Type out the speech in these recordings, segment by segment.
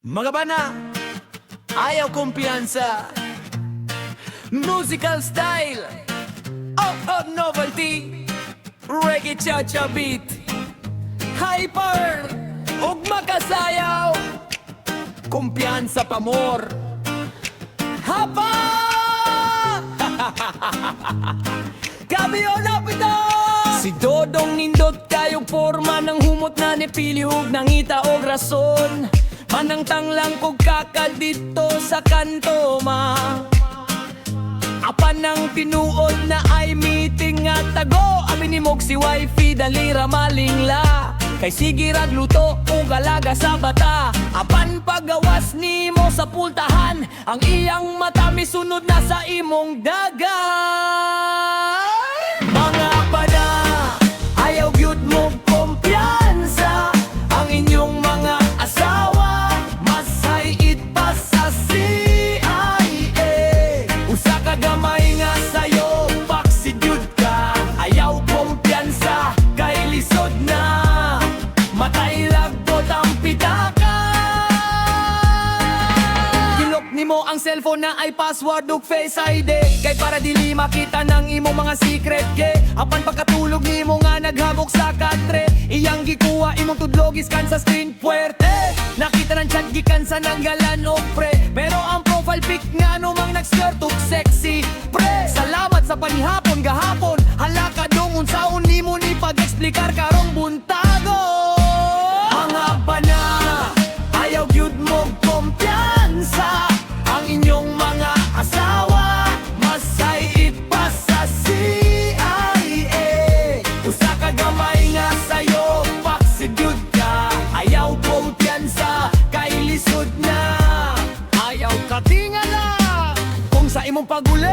Mga bana, ayaw kumpiyansa. Musical style, novelty. Reggae cha-cha beat, hyper, ug makasayaw. Kumpiyansa pa more. Hapa! Kabyo na pito! Si Dodong nindot kayong forma ng humot na nipilihog ng ita o rason. Manang tanglang kog kakal dito sa kanto ma. Apan ng tinuod na ay meeting nga tago. Amin ni mog si wifey dalira malingla. Kay sige ragluto o galaga sa bata. Apan pagawas ni mo sa pultahan. Ang iyang mata misunod na sa imong daga. Mga pana, ayaw gyud mo kumpiyansa. Ang inyong mga asawa mas hait pa sa CIA. Usa ka gamay nga sayo paksidud ka. Ayaw kumpiyansa kay lisod na. Matay lagbot ang pitaka. Gilok nimo ang cellphone na ay password ug face ID. Kay para dili makita ng imong mga secret kay apan pagkatulog nimo nga naghabok sa katre. Iyang gikuha imong tudlog iskan sa screen puwerte. Nakita ng chat gikan sa nanggalan o pre. Pero ang profile pic nga numang nag-skirt ug sexy pre. Salamat sa panihapon gahapon. Hala ka dong unsaon nimo ni pag-eksplikar karong buntago. Mga bana, ayaw gyud mo kumpiyansa. Ang inyong mga asawa mas hait pa sa CIA. Usa ka gamay nga sayo paksidud ka. Ayaw kumpiyansa kay lisod na. Ayaw ka tingala kung sa imong paguli.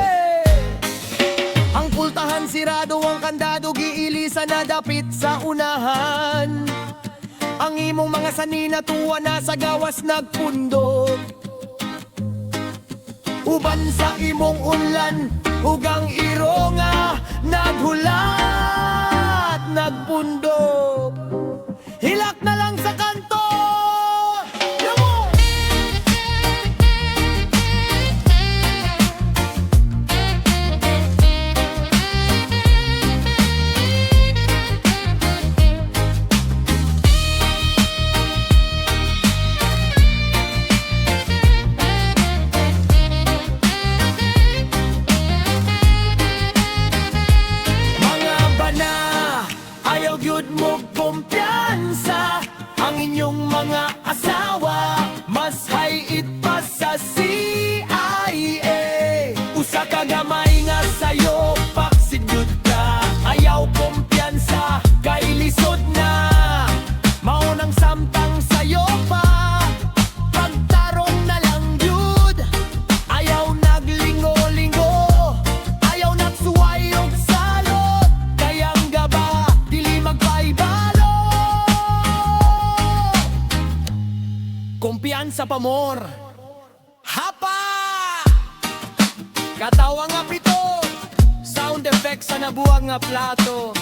Ang pultahan sirado, ang kandado giilisa na dapit sa unahan. Ang imong mga sanina tuwa na sa gawas nagpundok. Uban sa imong unlan, ugang iro nga naghulat, nagpundok. Hilak na lang sa kanto. Yamo! Ayaw gyud mo kumpiyansa. Ang inyong mga asawa mas hait pa sa CIA. Usa ka gamay nga sayo paksidud ka. Ayaw kumpiyansa kay lisod na. Maunang samtang sayo pa pagtarong na lang yun. Ayaw naglingo-lingo, ayaw nagsuway og salot. Kayang gaba dili magpaibalo. Kumpiyansa pa more. Hapa! Katawa nga pito, sound effects sa nabuwag nga plato.